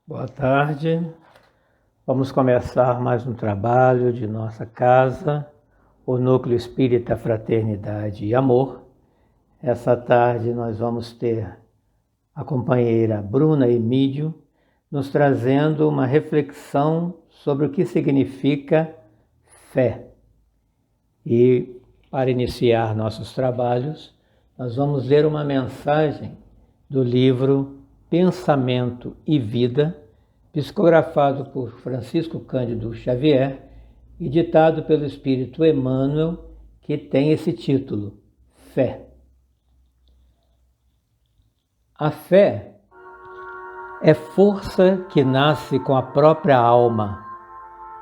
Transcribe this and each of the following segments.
Boa tarde. Vamos começar mais um trabalho de nossa casa, o Núcleo Espírita Fraternidade e Amor. Essa tarde nós vamos ter a companheira Bruna Emídio nos trazendo uma reflexão sobre o que significa fé. E para iniciar nossos trabalhos, nós vamos ler uma mensagem do livro Pensamento e Vida, psicografado por Francisco Cândido Xavier e ditado pelo Espírito Emmanuel, que tem esse título, Fé. A fé é força que nasce com a própria alma,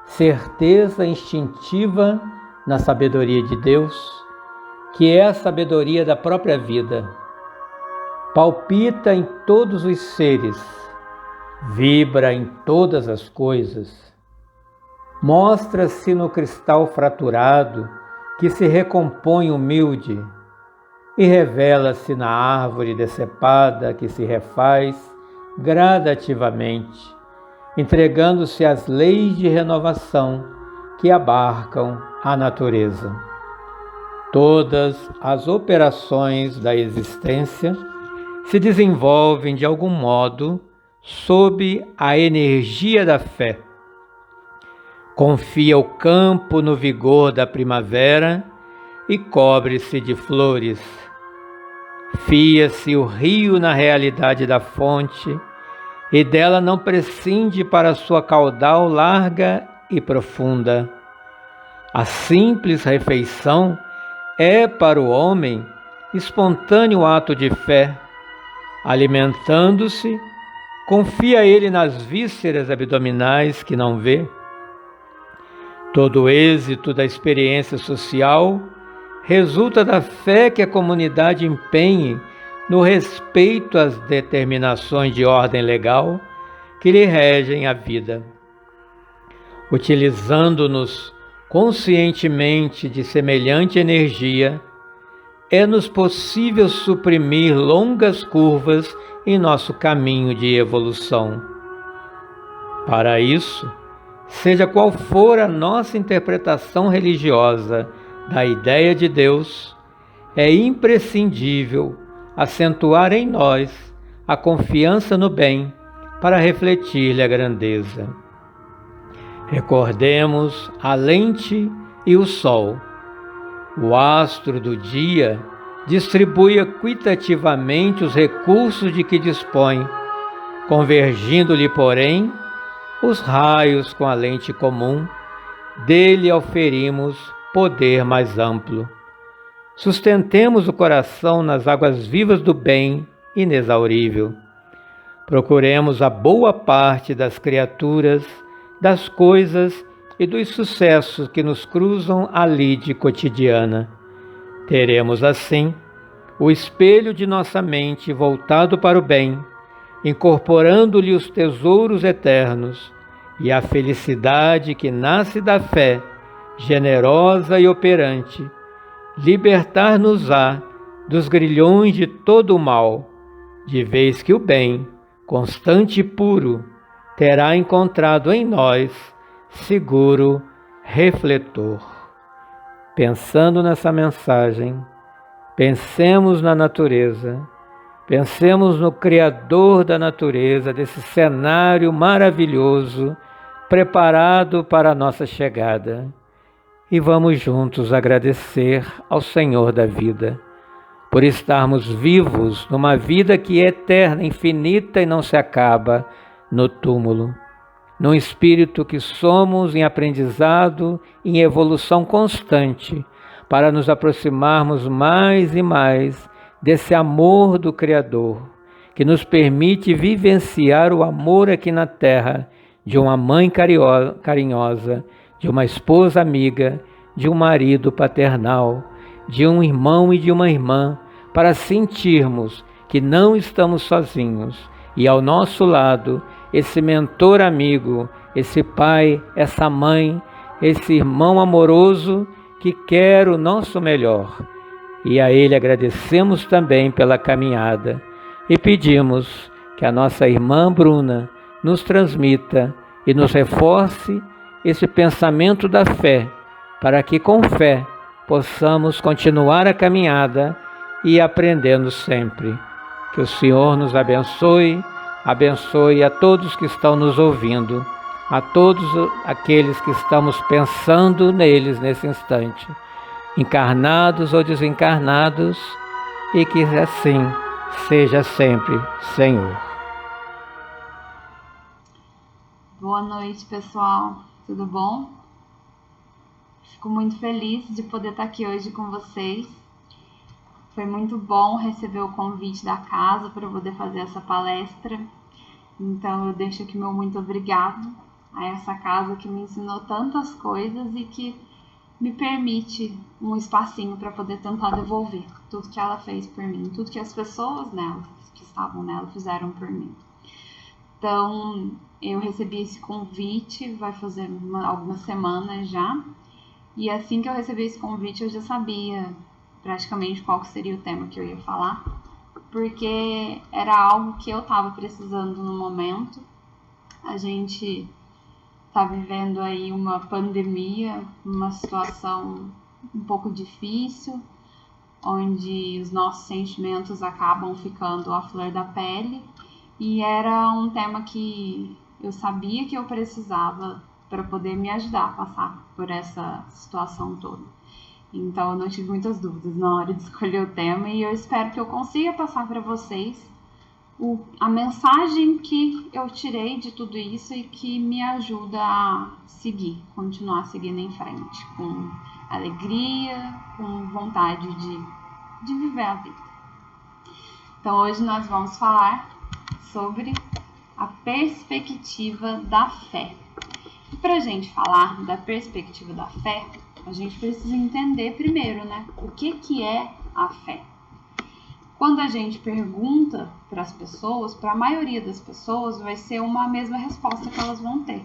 certeza instintiva na sabedoria de Deus, que é a sabedoria da própria vida. Palpita em todos os seres, vibra em todas as coisas. Mostra-se no cristal fraturado que se recompõe humilde e revela-se na árvore decepada que se refaz gradativamente, entregando-se às leis de renovação que abarcam a natureza. Todas as operações da existência se desenvolvem de algum modo sob a energia da fé. Confia o campo no vigor da primavera e cobre-se de flores. Fia-se o rio na realidade da fonte e dela não prescinde para sua caudal larga e profunda. A simples refeição é para o homem espontâneo ato de fé. Alimentando-se, confia ele nas vísceras abdominais que não vê. Todo o êxito da experiência social resulta da fé que a comunidade empenhe no respeito às determinações de ordem legal que lhe regem a vida. Utilizando-nos conscientemente de semelhante energia, é-nos possível suprimir longas curvas em nosso caminho de evolução. Para isso, seja qual for a nossa interpretação religiosa da ideia de Deus, é imprescindível acentuar em nós a confiança no bem para refletir-lhe a grandeza. Recordemos a lente e o sol. O astro do dia distribui equitativamente os recursos de que dispõe, convergindo-lhe, porém, os raios com a lente comum, dele auferimos poder mais amplo. Sustentemos o coração nas águas vivas do bem inexaurível. Procuremos a boa parte das criaturas, das coisas e dos sucessos que nos cruzam a lide cotidiana. Teremos, assim, o espelho de nossa mente voltado para o bem, incorporando-lhe os tesouros eternos e a felicidade que nasce da fé, generosa e operante, libertar-nos-á dos grilhões de todo o mal, de vez que o bem, constante e puro, terá encontrado em nós seguro refletor. Pensando nessa mensagem, pensemos na natureza, pensemos no Criador da natureza, desse cenário maravilhoso preparado para a nossa chegada. E vamos juntos agradecer ao Senhor da vida, por estarmos vivos numa vida que é eterna, infinita e não se acaba no túmulo. Num espírito que somos em aprendizado, em evolução constante, para nos aproximarmos mais e mais desse amor do Criador, que nos permite vivenciar o amor aqui na terra, de uma mãe carinhosa, de uma esposa amiga, de um marido paternal, de um irmão e de uma irmã, para sentirmos que não estamos sozinhos e ao nosso lado esse mentor amigo, esse pai, essa mãe, esse irmão amoroso que quer o nosso melhor. E a ele agradecemos também pela caminhada e pedimos que a nossa irmã Bruna nos transmita e nos reforce esse pensamento da fé, para que com fé possamos continuar a caminhada e aprendendo sempre. Que o Senhor nos abençoe, abençoe a todos que estão nos ouvindo, a todos aqueles que estamos pensando neles nesse instante, encarnados ou desencarnados, e que assim seja sempre, Senhor. Boa noite, pessoal. Tudo bom? Fico muito feliz de poder estar aqui hoje com vocês. Foi muito bom receber o convite da casa para poder fazer essa palestra. Então eu deixo aqui meu muito obrigado a essa casa que me ensinou tantas coisas e que me permite um espacinho para poder tentar devolver tudo que ela fez por mim, tudo que as pessoas nela, que estavam nela, fizeram por mim. Então, eu recebi esse convite, vai fazer algumas semanas já, e assim que eu recebi esse convite, eu já sabia praticamente qual seria o tema que eu ia falar, porque era algo que eu estava precisando no momento. A gente está vivendo aí uma pandemia, uma situação um pouco difícil, onde os nossos sentimentos acabam ficando à flor da pele, e era um tema que eu sabia que eu precisava para poder me ajudar a passar por essa situação toda. Então eu não tive muitas dúvidas na hora de escolher o tema, e eu espero que eu consiga passar para vocês a mensagem que eu tirei de tudo isso e que me ajuda a seguir, continuar seguindo em frente, com alegria, com vontade de viver a vida. Então hoje nós vamos falar sobre a perspectiva da fé. E para a gente falar da perspectiva da fé, a gente precisa entender primeiro, né, o que é a fé. Quando a gente pergunta para as pessoas, para a maioria das pessoas, vai ser uma mesma resposta que elas vão ter,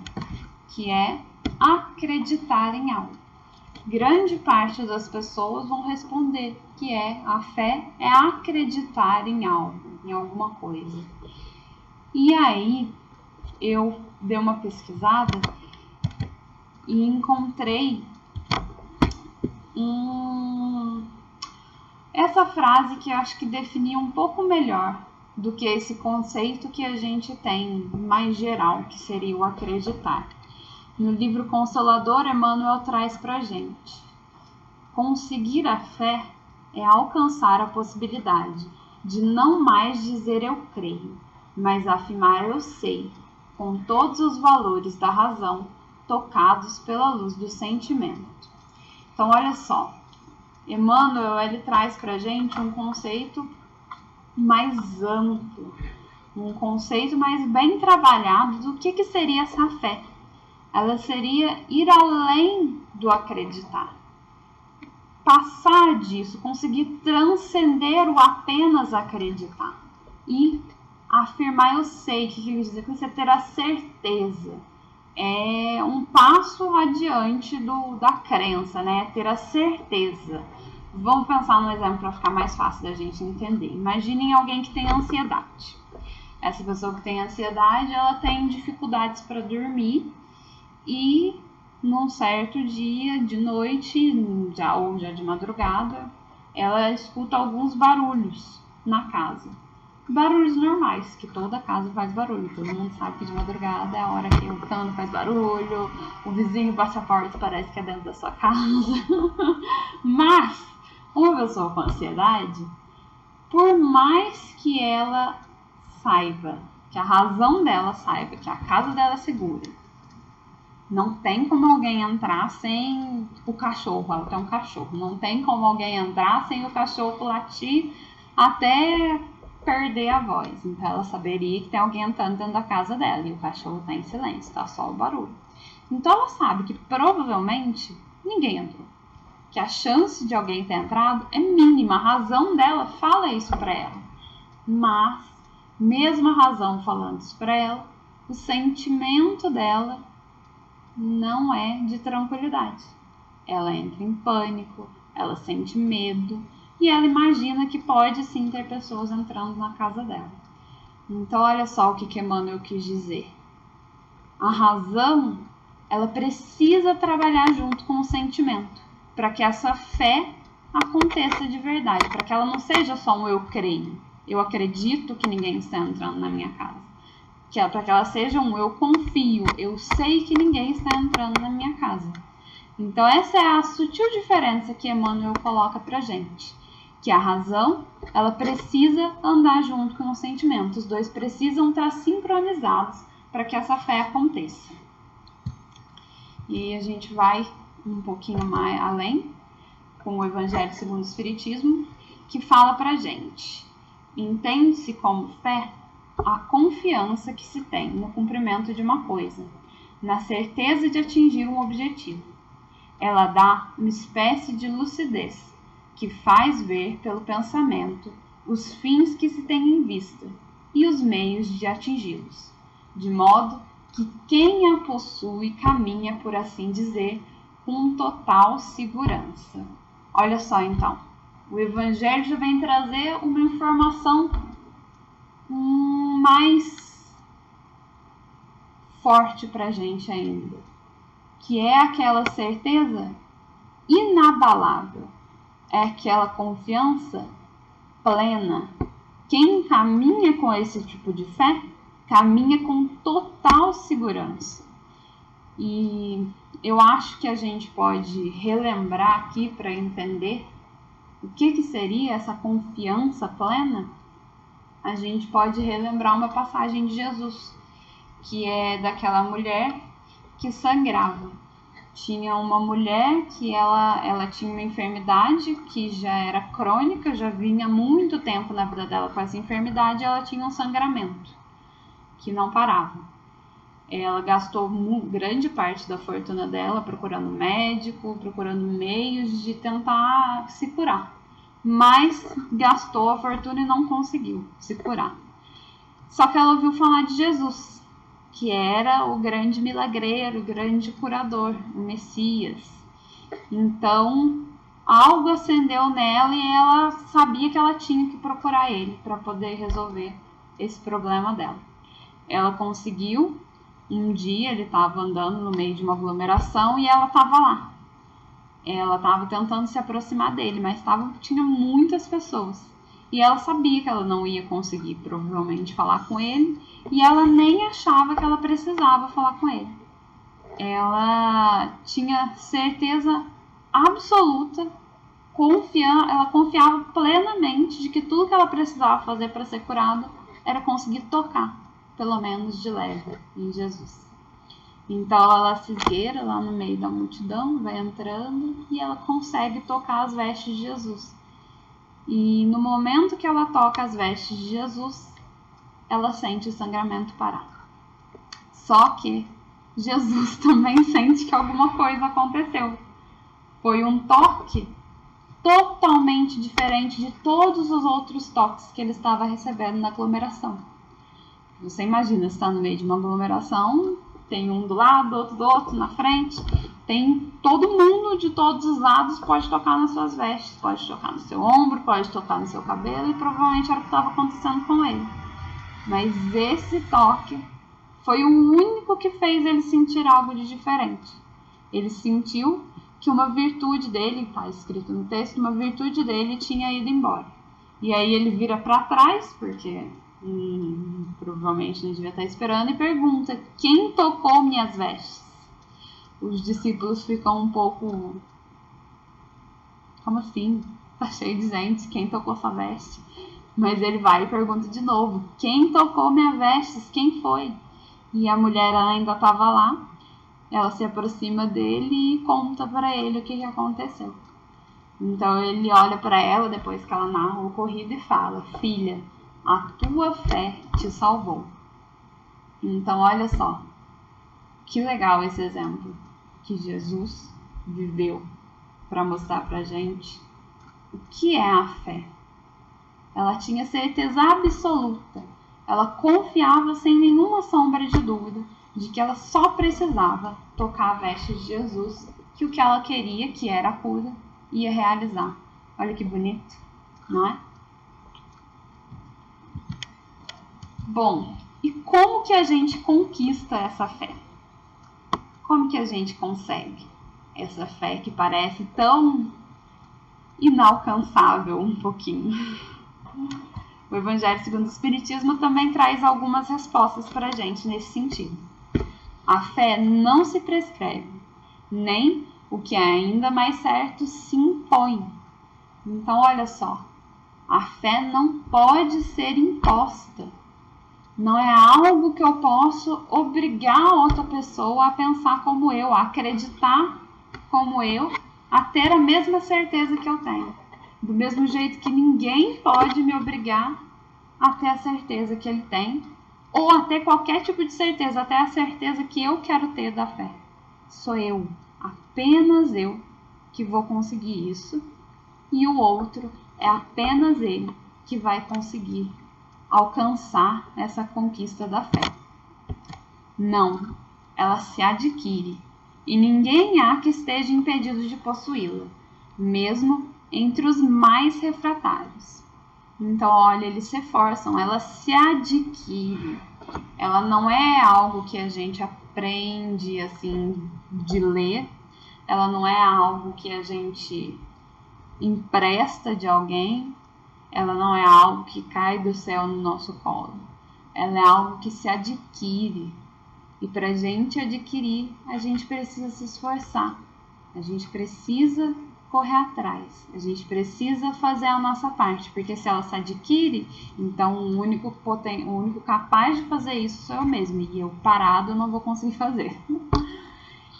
que é acreditar em algo. Grande parte das pessoas vão responder que a fé é acreditar em algo, em alguma coisa. E aí, eu dei uma pesquisada e encontrei essa frase que eu acho que definia um pouco melhor do que esse conceito que a gente tem mais geral, que seria o acreditar. No livro Consolador, Emmanuel traz pra gente: conseguir a fé é alcançar a possibilidade de não mais dizer eu creio, mas afirmar eu sei, com todos os valores da razão tocados pela luz do sentimento. Então olha só, Emmanuel, ele traz para a gente um conceito mais amplo, um conceito mais bem trabalhado do que seria essa fé. Ela seria ir além do acreditar, passar disso, conseguir transcender o apenas acreditar e afirmar eu sei, que quer dizer que você ter a certeza. É um passo adiante da crença, né? Ter a certeza. Vamos pensar num exemplo para ficar mais fácil da gente entender. Imaginem alguém que tem ansiedade. Essa pessoa que tem ansiedade, ela tem dificuldades para dormir e num certo dia, de noite, ou já de madrugada, ela escuta alguns barulhos na casa. Barulhos normais, que toda casa faz barulho. Todo mundo sabe que de madrugada é a hora que o cano faz barulho, o vizinho bate a porta e parece que é dentro da sua casa. Mas uma pessoa com ansiedade, por mais que ela saiba, que a razão dela saiba que a casa dela é segura, não tem como alguém entrar sem o cachorro. Ela tem um cachorro. Não tem como alguém entrar sem o cachorro latir até perder a voz. Então ela saberia que tem alguém entrando dentro da casa dela e o cachorro está em silêncio, tá só o barulho. Então ela sabe que provavelmente ninguém entrou, que a chance de alguém ter entrado é mínima. A razão dela fala isso para ela, mas mesmo a razão falando isso para ela, o sentimento dela não é de tranquilidade. Ela entra em pânico, ela sente medo e ela imagina que pode sim ter pessoas entrando na casa dela. Então olha só o que Emmanuel quis dizer. A razão, ela precisa trabalhar junto com o sentimento para que essa fé aconteça de verdade, para que ela não seja só um eu creio, eu acredito que ninguém está entrando na minha casa, para que ela seja um eu confio, eu sei que ninguém está entrando na minha casa. Então essa é a sutil diferença que Emmanuel coloca pra gente, que a razão, ela precisa andar junto com o sentimento, os dois precisam estar sincronizados para que essa fé aconteça. E a gente vai um pouquinho mais além com o Evangelho segundo o Espiritismo, que fala pra gente: entende-se como fé a confiança que se tem no cumprimento de uma coisa, na certeza de atingir um objetivo. Ela dá uma espécie de lucidez que faz ver pelo pensamento os fins que se tem em vista e os meios de atingi-los, de modo que quem a possui caminha, por assim dizer, com total segurança. Olha só então, o Evangelho já vem trazer uma informação mais forte para a gente ainda, que é aquela certeza inabalável, é aquela confiança plena. Quem caminha com esse tipo de fé, caminha com total segurança. E eu acho que a gente pode relembrar aqui para entender o que seria essa confiança plena. A gente pode relembrar uma passagem de Jesus, que é daquela mulher que sangrava. Tinha uma mulher que ela tinha uma enfermidade que já era crônica, já vinha há muito tempo na vida dela com essa enfermidade, ela tinha um sangramento que não parava. Ela gastou grande parte da fortuna dela procurando médico, procurando meios de tentar se curar, mas gastou a fortuna e não conseguiu se curar. Só que ela ouviu falar de Jesus, que era o grande milagreiro, o grande curador, o Messias. Então, algo acendeu nela e ela sabia que ela tinha que procurar ele para poder resolver esse problema dela. Ela conseguiu. Um dia ele estava andando no meio de uma aglomeração e ela estava lá. Ela estava tentando se aproximar dele, mas tinha muitas pessoas. E ela sabia que ela não ia conseguir, provavelmente, falar com ele. E ela nem achava que ela precisava falar com ele. Ela tinha certeza absoluta, ela confiava plenamente de que tudo que ela precisava fazer para ser curada era conseguir tocar, pelo menos de leve, em Jesus. Então ela se esgueira lá no meio da multidão, vai entrando e ela consegue tocar as vestes de Jesus. E no momento que ela toca as vestes de Jesus, ela sente o sangramento parar. Só que Jesus também sente que alguma coisa aconteceu. Foi um toque totalmente diferente de todos os outros toques que ele estava recebendo na aglomeração. Você imagina, você está no meio de uma aglomeração, tem um do lado, outro do outro, na frente, tem todo mundo de todos os lados pode tocar nas suas vestes, pode tocar no seu ombro, pode tocar no seu cabelo, e provavelmente era o que estava acontecendo com ele. Mas esse toque foi o único que fez ele sentir algo de diferente. Ele sentiu que uma virtude dele, está escrito no texto, uma virtude dele tinha ido embora. E aí ele vira para trás, porque provavelmente não devia estar esperando, e pergunta: quem tocou minhas vestes? Os discípulos ficam um pouco: como assim? Tá cheio de gente, quem tocou sua veste? Mas ele vai e pergunta de novo: quem tocou minhas vestes? Quem foi? E a mulher ainda estava lá. Ela se aproxima dele e conta para ele o que aconteceu. Então ele olha para ela depois que ela narra o ocorrido e fala: filha, a tua fé te salvou. Então olha só, que legal esse exemplo que Jesus viveu para mostrar pra gente o que é a fé. Ela tinha certeza absoluta, ela confiava sem nenhuma sombra de dúvida de que ela só precisava tocar a veste de Jesus, que o que ela queria, que era a cura, ia realizar. Olha que bonito, não é? Bom, e como que a gente conquista essa fé? Como que a gente consegue essa fé que parece tão inalcançável um pouquinho? O Evangelho segundo o Espiritismo também traz algumas respostas para a gente nesse sentido. A fé não se prescreve, nem, o que é ainda mais certo, se impõe. Então, olha só, a fé não pode ser imposta. Não é algo que eu posso obrigar a outra pessoa a pensar como eu, a acreditar como eu, a ter a mesma certeza que eu tenho. Do mesmo jeito que ninguém pode me obrigar a ter a certeza que ele tem, ou a ter qualquer tipo de certeza, até a certeza que eu quero ter da fé. Sou eu, apenas eu, que vou conseguir isso, e o outro é apenas ele que vai conseguir alcançar essa conquista da fé. Não, ela se adquire, e ninguém há que esteja impedido de possuí-la, mesmo entre os mais refratários. Então, olha, eles se esforçam, ela se adquire. Ela não é algo que a gente aprende, assim, de ler. Ela não é algo que a gente empresta de alguém. Ela não é algo que cai do céu no nosso colo. Ela é algo que se adquire. E para a gente adquirir, a gente precisa se esforçar. A gente precisa correr atrás. A gente precisa fazer a nossa parte. Porque se ela se adquire, então o único capaz de fazer isso sou eu mesmo. E eu parado não vou conseguir fazer.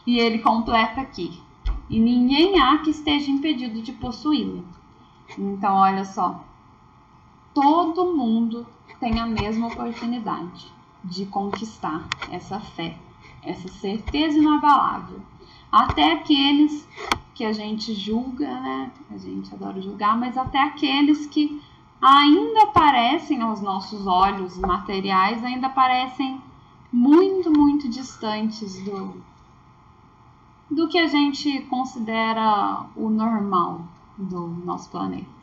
E ele completa aqui. E ninguém há que esteja impedido de possuí-la. Então, olha só. Todo mundo tem a mesma oportunidade de conquistar essa fé, essa certeza inabalável. Até aqueles que a gente julga, né? A gente adora julgar, mas até aqueles que ainda parecem aos nossos olhos materiais, ainda parecem muito, muito distantes do que a gente considera o normal do nosso planeta.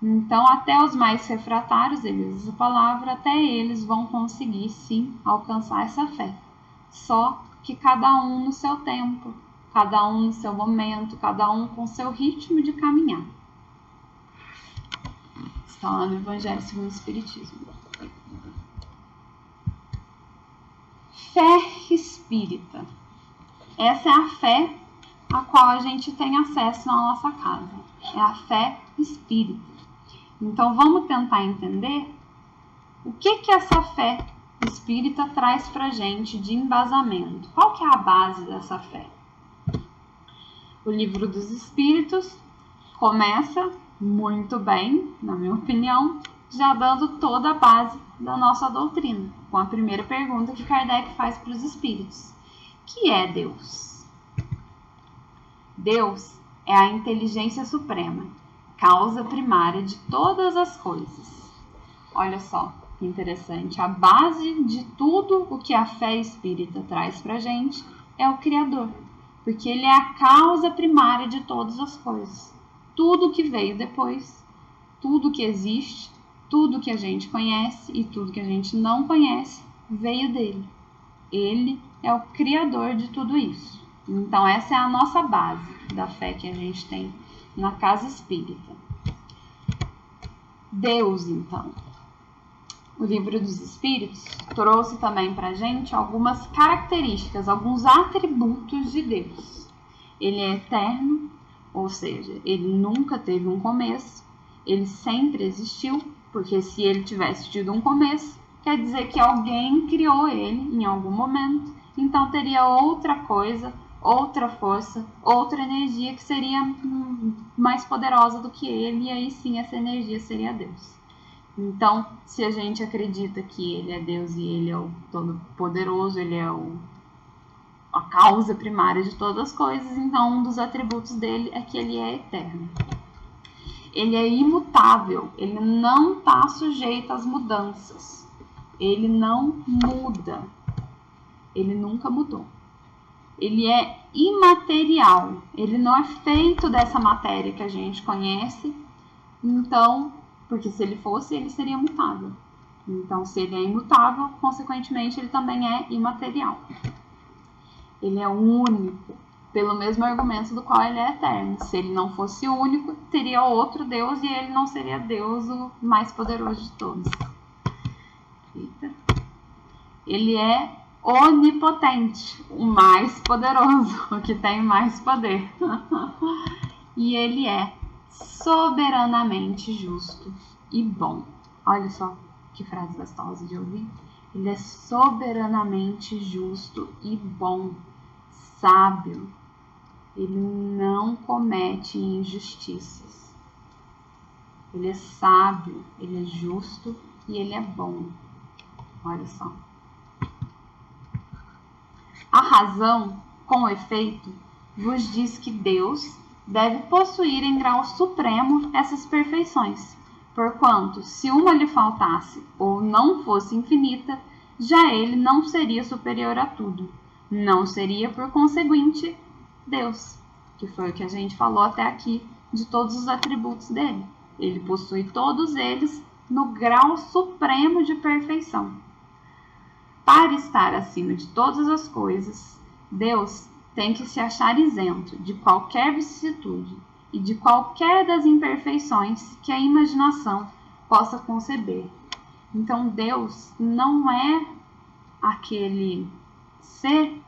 Então, até os mais refratários, ele usa a palavra, até eles vão conseguir, sim, alcançar essa fé. Só que cada um no seu tempo, cada um no seu momento, cada um com seu ritmo de caminhar. Está lá no Evangelho segundo o Espiritismo. Fé espírita. Essa é a fé a qual a gente tem acesso na nossa casa. É a fé espírita. Então, vamos tentar entender o que essa fé espírita traz para a gente de embasamento. Qual que é a base dessa fé? O Livro dos Espíritos começa muito bem, na minha opinião, já dando toda a base da nossa doutrina, com a primeira pergunta que Kardec faz para os espíritos. Que é Deus? Deus é a inteligência suprema, causa primária de todas as coisas. Olha só que interessante. A base de tudo o que a fé espírita traz pra gente é o Criador, porque ele é a causa primária de todas as coisas. Tudo que veio depois, tudo que existe, tudo que a gente conhece e tudo que a gente não conhece veio dele. Ele é o Criador de tudo isso. Então essa é a nossa base da fé que a gente tem na casa espírita. Deus, então. O Livro dos Espíritos trouxe também para a gente algumas características, alguns atributos de Deus. Ele é eterno, ou seja, ele nunca teve um começo, ele sempre existiu, porque se ele tivesse tido um começo, quer dizer que alguém criou ele em algum momento, então teria outra coisa, outra força, outra energia que seria mais poderosa do que ele, e aí sim essa energia seria Deus. Então, se a gente acredita que ele é Deus e ele é o Todo-Poderoso, ele é a causa primária de todas as coisas, então um dos atributos dele é que ele é eterno. Ele é imutável, ele não está sujeito às mudanças, ele não muda, ele nunca mudou. Ele é imaterial, ele não é feito dessa matéria que a gente conhece, então, porque se ele fosse, ele seria mutável. Então, se ele é imutável, consequentemente, ele também é imaterial. Ele é único, pelo mesmo argumento do qual ele é eterno. Se ele não fosse único, teria outro Deus e ele não seria Deus, o mais poderoso de todos. Eita. Ele é onipotente, o mais poderoso, o que tem mais poder. E ele é soberanamente justo e bom. Olha só que frase gostosa de ouvir. Ele é soberanamente justo e bom, sábio. Ele não comete injustiças. Ele é sábio, ele é justo e ele é bom. Olha só. A razão, com efeito, vos diz que Deus deve possuir em grau supremo essas perfeições, porquanto, se uma lhe faltasse ou não fosse infinita, já ele não seria superior a tudo. Não seria, por conseguinte, Deus, que foi o que a gente falou até aqui de todos os atributos dele. Ele possui todos eles no grau supremo de perfeição. Para estar acima de todas as coisas, Deus tem que se achar isento de qualquer vicissitude e de qualquer das imperfeições que a imaginação possa conceber. Então Deus não é aquele ser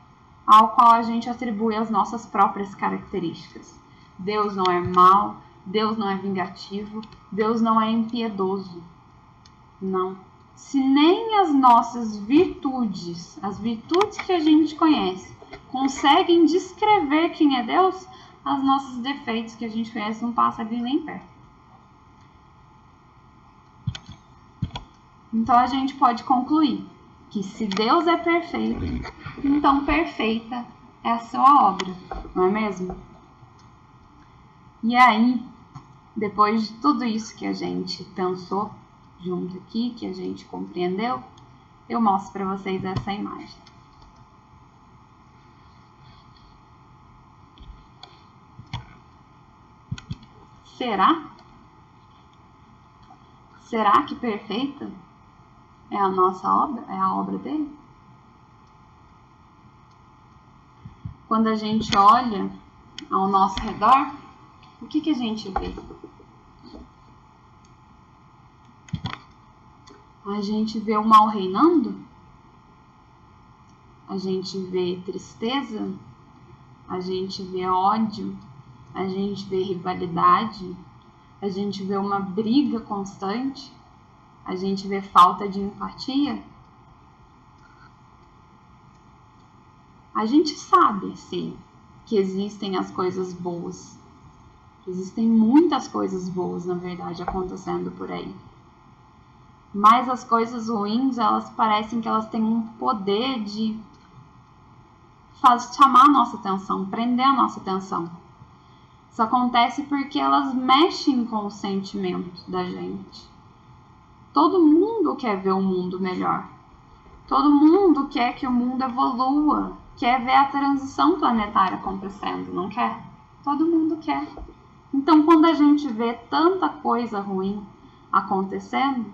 ao qual a gente atribui as nossas próprias características. Deus não é mau, Deus não é vingativo, Deus não é impiedoso. Não. Se nem as nossas virtudes, as virtudes que a gente conhece, conseguem descrever quem é Deus, os nossos defeitos que a gente conhece não passam ali nem perto. Então a gente pode concluir que se Deus é perfeito, então perfeita é a sua obra, não é mesmo? E aí, depois de tudo isso que a gente pensou junto aqui, que a gente compreendeu, eu mostro para vocês essa imagem. Será? Será que perfeita é a nossa obra? É a obra dele? Quando a gente olha ao nosso redor, o que a gente vê? A gente vê o mal reinando? A gente vê tristeza? A gente vê ódio? A gente vê rivalidade? A gente vê uma briga constante? A gente vê falta de empatia? A gente sabe, sim, que existem as coisas boas. Existem muitas coisas boas, na verdade, acontecendo por aí. Mas as coisas ruins, elas parecem que elas têm um poder de chamar a nossa atenção, prender a nossa atenção. Isso acontece porque elas mexem com o sentimento da gente. Todo mundo quer ver o mundo melhor. Todo mundo quer que o mundo evolua, quer ver a transição planetária acontecendo, não quer? Todo mundo quer. Então, quando a gente vê tanta coisa ruim acontecendo,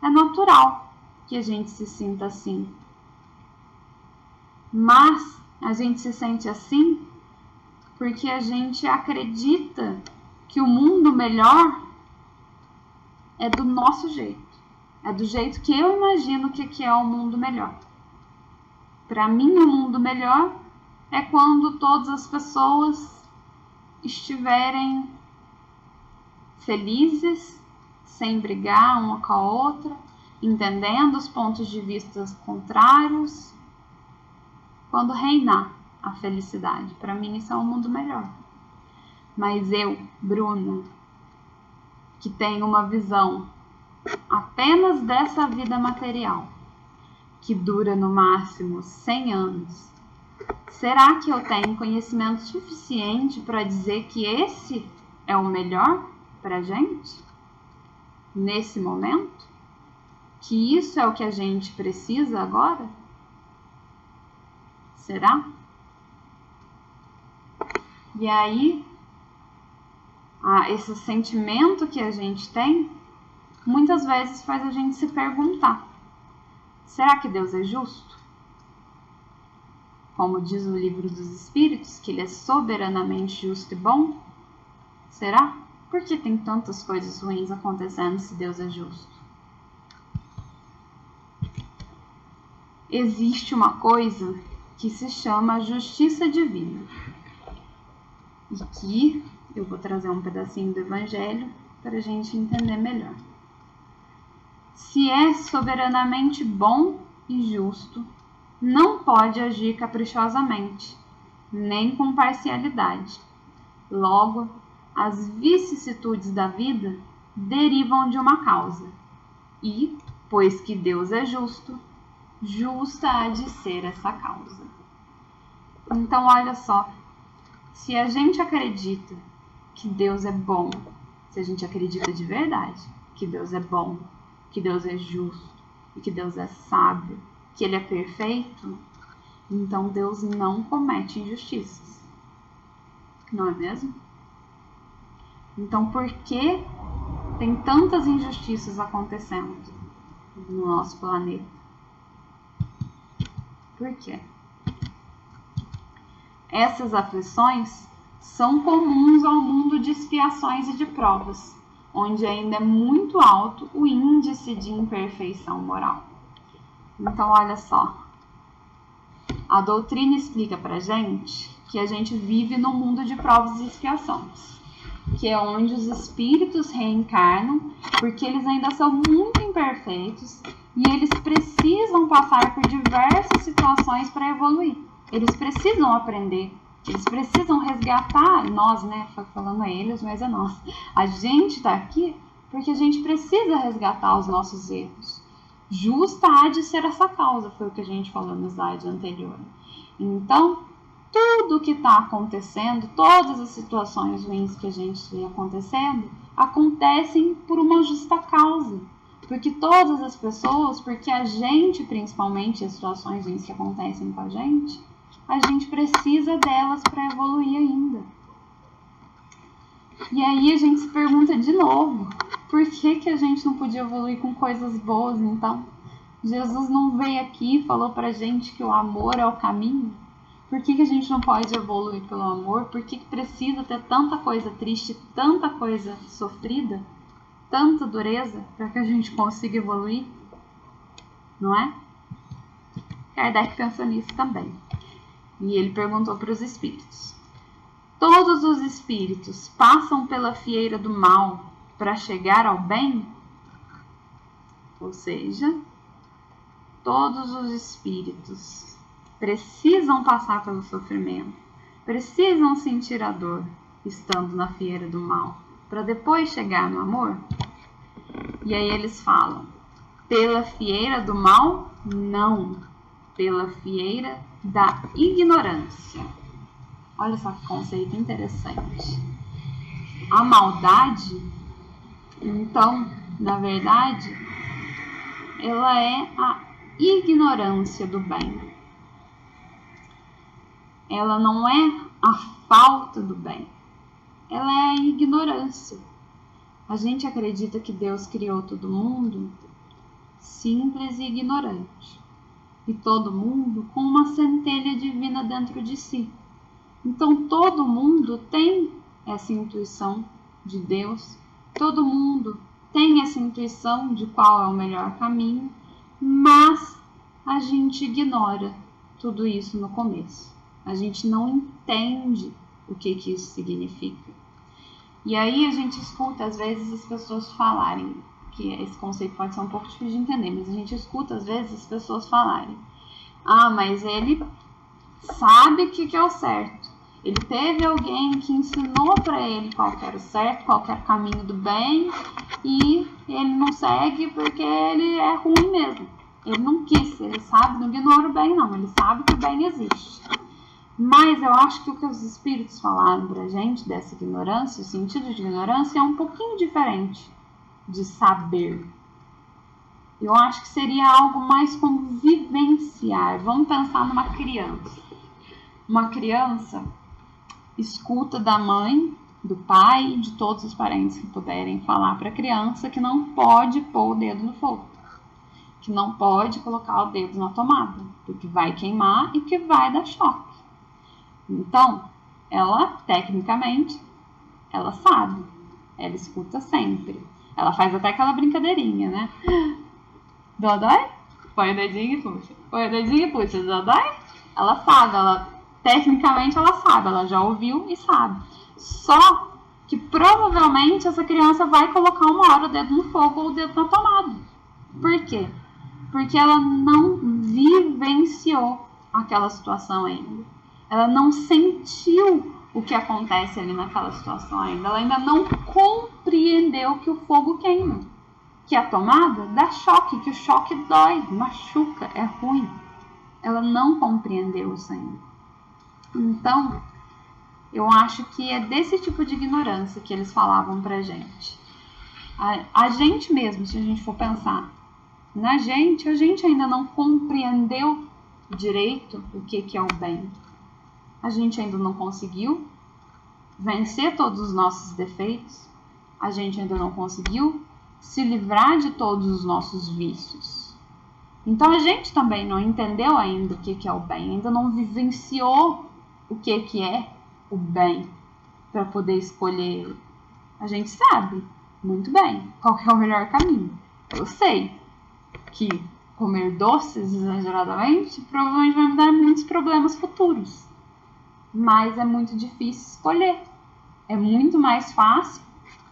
é natural que a gente se sinta assim. Mas a gente se sente assim porque a gente acredita que o mundo melhor é do nosso jeito. É do jeito que eu imagino que é o mundo melhor. Para mim, o mundo melhor é quando todas as pessoas estiverem felizes, sem brigar uma com a outra, entendendo os pontos de vista contrários, quando reinar a felicidade. Para mim, isso é um mundo melhor. Mas eu, Bruna, que tenho uma visão apenas dessa vida material, que dura no máximo 100 anos, será que eu tenho conhecimento suficiente para dizer que esse é o melhor para a gente? Nesse momento? Que isso é o que a gente precisa agora? Será? E aí, esse sentimento que a gente tem, muitas vezes faz a gente se perguntar: será que Deus é justo? como diz o livro dos Espíritos, que ele é soberanamente justo e bom? Será? Por que tem tantas coisas ruins acontecendo se Deus é justo? Existe uma coisa que se chama justiça divina. E que eu vou trazer um pedacinho do Evangelho para a gente entender melhor. Se é soberanamente bom e justo, não pode agir caprichosamente, nem com parcialidade. Logo, as vicissitudes da vida derivam de uma causa. E, pois que Deus é justo, justa há de ser essa causa. Então, olha só, se a gente acredita que Deus é bom, se a gente acredita de verdade que Deus é bom, que Deus é justo e que Deus é sábio, que Ele é perfeito, então Deus não comete injustiças. Não é mesmo? Então, por que tem tantas injustiças acontecendo no nosso planeta? Por quê? Essas aflições são comuns ao mundo de expiações e de provas, onde ainda é muito alto o índice de imperfeição moral. Então, olha só, a doutrina explica pra gente que a gente vive no mundo de provas e expiações, que é onde os espíritos reencarnam, porque eles ainda são muito imperfeitos e eles precisam passar por diversas situações para evoluir. Eles precisam aprender, eles precisam resgatar, nós, né, falando eles, mas é nós. A gente está aqui porque a gente precisa resgatar os nossos erros. Justa há de ser essa causa, foi o que a gente falou no slide anterior. Então, tudo que está acontecendo, todas as situações ruins que a gente vê acontecendo, acontecem por uma justa causa. Porque todas as pessoas, porque a gente, principalmente, as situações ruins que acontecem com a gente precisa delas para evoluir ainda. E aí a gente se pergunta de novo, por que a gente não podia evoluir com coisas boas, então? Jesus não veio aqui e falou pra gente que o amor é o caminho? Por que a gente não pode evoluir pelo amor? Por que precisa ter tanta coisa triste, tanta coisa sofrida, tanta dureza para que a gente consiga evoluir? Não é? Kardec pensa nisso também. E ele perguntou para os espíritos: todos os espíritos passam pela fieira do mal para chegar ao bem? Ou seja, todos os espíritos precisam passar pelo sofrimento, precisam sentir a dor estando na fieira do mal, para depois chegar no amor? E aí eles falam: pela fieira do mal, não, pela fieira da ignorância. Olha só que conceito interessante. A maldade, então, na verdade, ela é a ignorância do bem. Ela não é a falta do bem. Ela é a ignorância. A gente acredita que Deus criou todo mundo simples e ignorante. E todo mundo com uma centelha divina dentro de si. Então todo mundo tem essa intuição de Deus, todo mundo tem essa intuição de qual é o melhor caminho, mas a gente ignora tudo isso no começo. A gente não entende o que isso significa. E aí a gente escuta às vezes as pessoas falarem, que esse conceito pode ser um pouco difícil de entender, mas a gente escuta às vezes as pessoas falarem: ah, mas ele sabe o que é o certo. Ele teve alguém que ensinou para ele qual que era o certo, qual que era o caminho do bem, e ele não segue porque ele é ruim mesmo. Ele não quis, ele sabe, não ignora o bem não, ele sabe que o bem existe. Mas eu acho que o que os espíritos falaram pra gente dessa ignorância, o sentido de ignorância é um pouquinho diferente de saber. Eu acho que seria algo mais como vivenciar. Vamos pensar numa criança. Uma criança escuta da mãe, do pai, de todos os parentes que puderem falar para a criança que não pode pôr o dedo no fogo. que não pode colocar o dedo na tomada, porque vai queimar e que vai dar choque. Então, ela, tecnicamente, ela sabe, ela escuta sempre. Ela faz até aquela brincadeirinha, né? Dodói? Põe o dedinho e puxa. Põe o dedinho e puxa. Dodói? Ela sabe, tecnicamente ela sabe, ela já ouviu e sabe. Só que provavelmente essa criança vai colocar uma hora o dedo no fogo ou o dedo na tomada. Por quê? Porque ela não vivenciou aquela situação ainda. Ela não sentiu o que acontece ali naquela situação ainda. Ela ainda não compreendeu que o fogo queima. Que a tomada dá choque, que o choque dói, machuca, é ruim. Ela não compreendeu isso ainda. Então, eu acho que é desse tipo de ignorância que eles falavam pra gente. A gente mesmo, se a gente for pensar na gente, a gente ainda não compreendeu direito o que é o bem. A gente ainda não conseguiu vencer todos os nossos defeitos. A gente ainda não conseguiu se livrar de todos os nossos vícios. Então a gente também não entendeu ainda o que é o bem, ainda não vivenciou o que é o bem para poder escolher. A gente sabe muito bem qual é o melhor caminho. Eu sei que comer doces exageradamente provavelmente vai me dar muitos problemas futuros, mas é muito difícil escolher. É muito mais fácil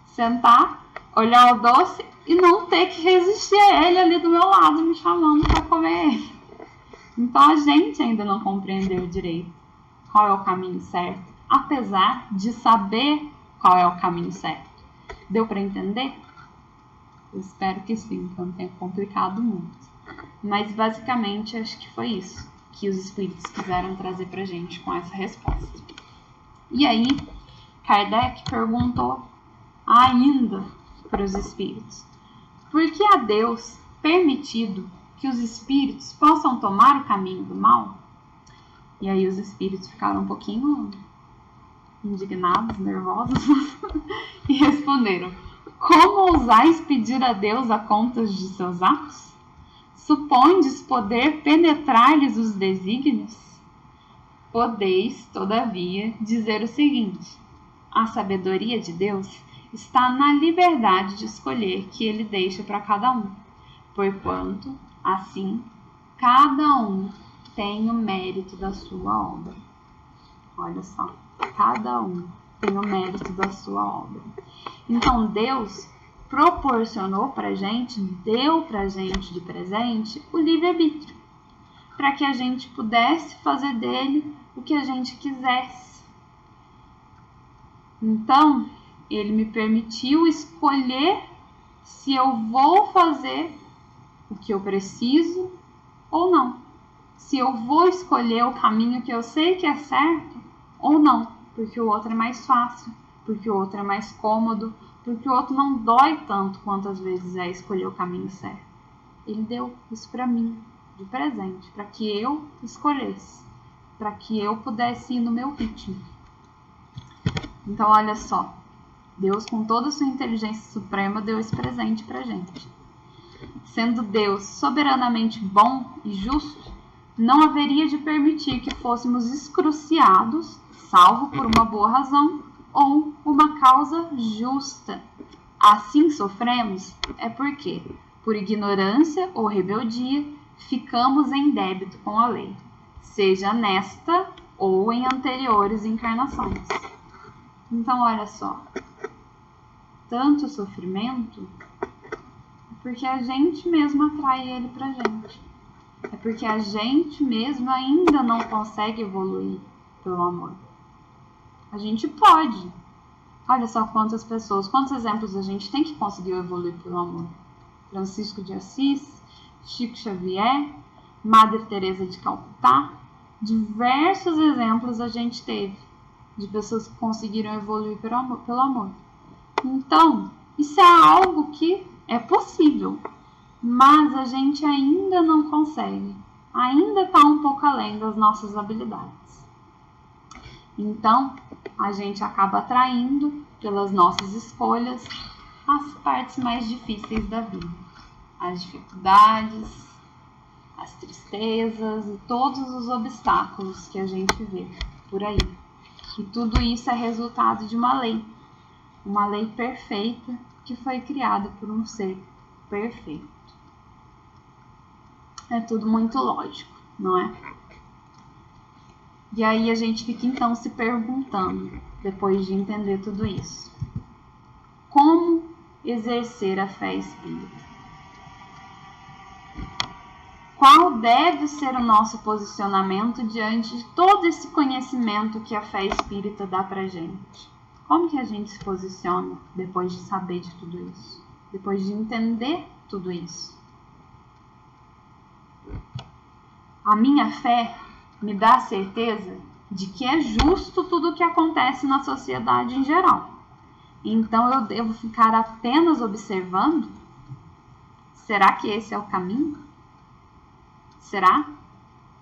sentar, olhar o doce e não ter que resistir a ele ali do meu lado me chamando para comer ele. Então a gente ainda não compreendeu direito qual é o caminho certo, apesar de saber qual é o caminho certo. Deu para entender? Eu espero que sim, que eu não tenha complicado muito. Mas basicamente acho que foi isso que os espíritos quiseram trazer pra gente com essa resposta. E aí, Kardec perguntou ainda para os espíritos: por que a Deus permitido que os espíritos possam tomar o caminho do mal? E aí os espíritos ficaram um pouquinho indignados, nervosos e responderam: como ousais pedir a Deus a contas de seus atos? Supondes poder penetrar-lhes os desígnios? Podeis, todavia, dizer o seguinte: a sabedoria de Deus está na liberdade de escolher que ele deixa para cada um, porquanto, assim, cada um tem o mérito da sua obra. Olha só, cada um tem o mérito da sua obra. Então Deus proporcionou pra gente, deu pra gente de presente o livre-arbítrio, para que a gente pudesse fazer dele o que a gente quisesse. Então, ele me permitiu escolher se eu vou fazer o que eu preciso ou não. Se eu vou escolher o caminho que eu sei que é certo ou não, porque o outro é mais fácil, porque o outro é mais cômodo, porque o outro não dói tanto quanto às vezes é escolher o caminho certo. Ele deu isso para mim, de presente, para que eu escolhesse, para que eu pudesse ir no meu ritmo. Então, olha só, Deus, com toda a sua inteligência suprema, deu esse presente pra gente. Sendo Deus soberanamente bom e justo, não haveria de permitir que fôssemos excruciados, salvo por uma boa razão ou uma causa justa. Assim sofremos é porque, por ignorância ou rebeldia, ficamos em débito com a lei, seja nesta ou em anteriores encarnações. Então, olha só, tanto sofrimento é porque a gente mesmo atrai ele pra gente. É porque a gente mesmo ainda não consegue evoluir pelo amor. A gente pode. Olha só quantas pessoas, quantos exemplos a gente tem que conseguir evoluir pelo amor. Francisco de Assis, Chico Xavier, Madre Teresa de Calcutá. Diversos exemplos a gente teve de pessoas que conseguiram evoluir pelo amor. Então, isso é algo que é possível, mas a gente ainda não consegue. Ainda está um pouco além das nossas habilidades. Então, a gente acaba atraindo, pelas nossas escolhas, as partes mais difíceis da vida. as dificuldades, as tristezas e todos os obstáculos que a gente vê por aí. E tudo isso é resultado de uma lei perfeita que foi criada por um ser perfeito. É tudo muito lógico, não é? E aí a gente fica então se perguntando, depois de entender tudo isso, como exercer a fé espírita? Qual deve ser o nosso posicionamento diante de todo esse conhecimento que a fé espírita dá pra gente? Como que a gente se posiciona depois de saber de tudo isso? Depois de entender tudo isso? A minha fé me dá a certeza de que é justo tudo o que acontece na sociedade em geral. Então eu devo ficar apenas observando? Será que esse é o caminho? Será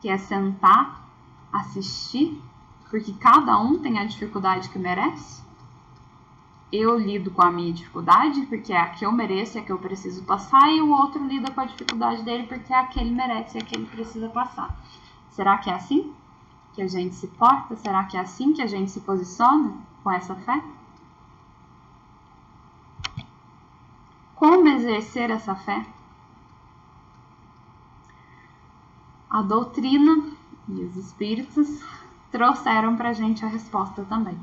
que é sentar, assistir, porque cada um tem a dificuldade que merece? Eu lido com a minha dificuldade porque é a que eu mereço, é a que eu preciso passar, e o outro lida com a dificuldade dele porque é a que ele merece, é a que ele precisa passar. Será que é assim que a gente se porta? Será que é assim que a gente se posiciona com essa fé? Como exercer essa fé? A doutrina e os espíritos trouxeram para a gente a resposta também.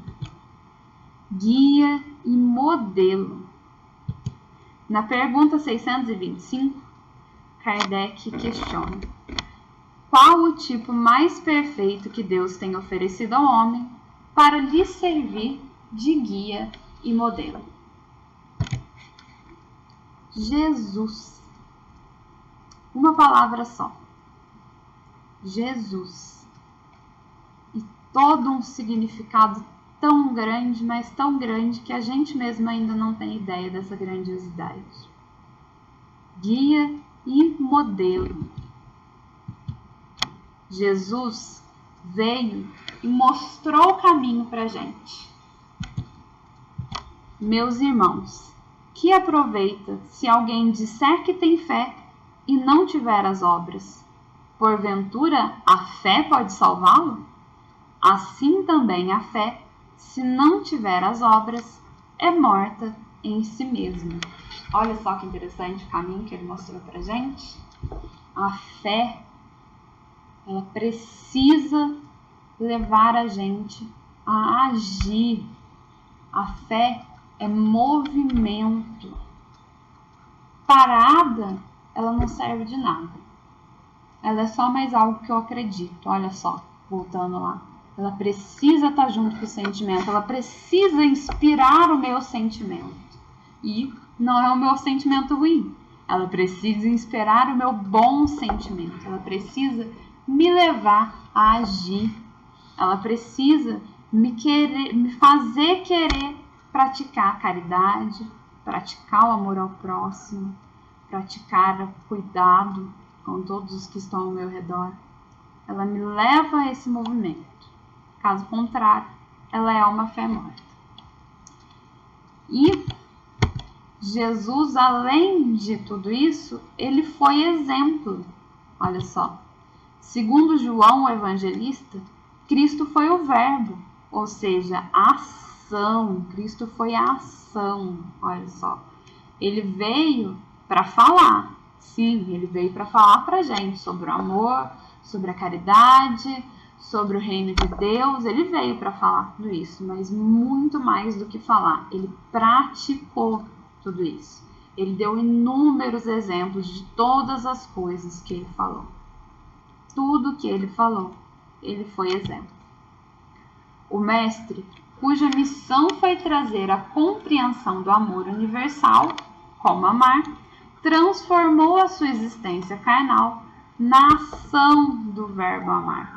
Guia e modelo. Na pergunta 625, Kardec questiona: qual o tipo mais perfeito que Deus tem oferecido ao homem para lhe servir de guia e modelo? Jesus. Uma palavra só. Jesus. E todo um significado tão grande, mas tão grande que a gente mesmo ainda não tem ideia dessa grandiosidade. Guia e modelo. Jesus veio e mostrou o caminho para a gente. Meus irmãos, que aproveita se alguém disser que tem fé e não tiver as obras? Porventura, a fé pode salvá-lo? Assim também a fé, se não tiver as obras, é morta em si mesma. Olha só que interessante o caminho que ele mostrou pra gente. A fé, ela precisa levar a gente a agir. A fé é movimento. Parada, ela não serve de nada. Ela é só mais algo que eu acredito. Olha só, voltando lá. Ela precisa estar junto com o sentimento. Ela precisa inspirar o meu sentimento. E não é o meu sentimento ruim. Ela precisa inspirar o meu bom sentimento. Ela precisa me levar a agir. Ela precisa me fazer querer praticar a caridade, praticar o amor ao próximo, praticar o cuidado com todos os que estão ao meu redor. Ela me leva a esse movimento. Caso contrário, ela é uma fé morta. E Jesus, além de tudo isso, ele foi exemplo. Olha só. Segundo João, o evangelista, Cristo foi o verbo, ou seja, a ação. Cristo foi a ação. Olha só. Ele veio para falar. Sim, ele veio para falar para a gente sobre o amor, sobre a caridade, sobre o reino de Deus. Ele veio para falar tudo isso, mas muito mais do que falar. Ele praticou tudo isso. Ele deu inúmeros exemplos de todas as coisas que ele falou. Tudo que ele falou, ele foi exemplo. O mestre, cuja missão foi trazer a compreensão do amor universal, como amar, transformou a sua existência carnal na ação do verbo amar.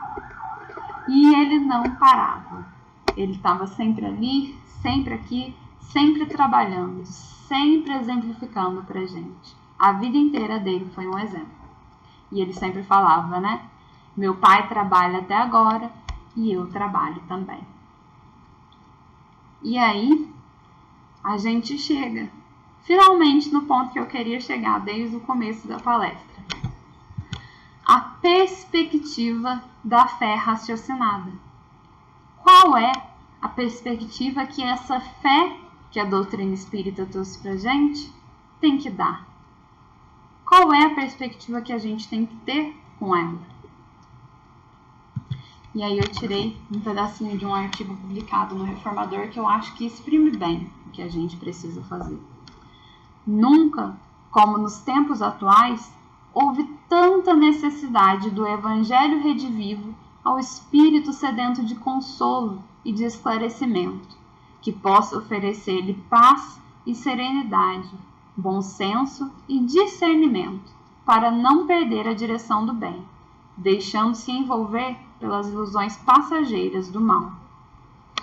E ele não parava. Ele estava sempre ali, sempre aqui, sempre trabalhando, sempre exemplificando pra gente. A vida inteira dele foi um exemplo. E ele sempre falava, né? Meu pai trabalha até agora e eu trabalho também. E aí, a gente chega finalmente no ponto que eu queria chegar desde o começo da palestra. A perspectiva da fé raciocinada. Qual é a perspectiva que essa fé que a doutrina espírita trouxe pra gente tem que dar? Qual é a perspectiva que a gente tem que ter com ela? E aí eu tirei um pedacinho de um artigo publicado no Reformador que eu acho que exprime bem o que a gente precisa fazer. Nunca, como nos tempos atuais, houve tanta necessidade do Evangelho redivivo ao espírito sedento de consolo e de esclarecimento, que possa oferecer-lhe paz e serenidade, bom senso e discernimento, para não perder a direção do bem, deixando-se envolver pelas ilusões passageiras do mal.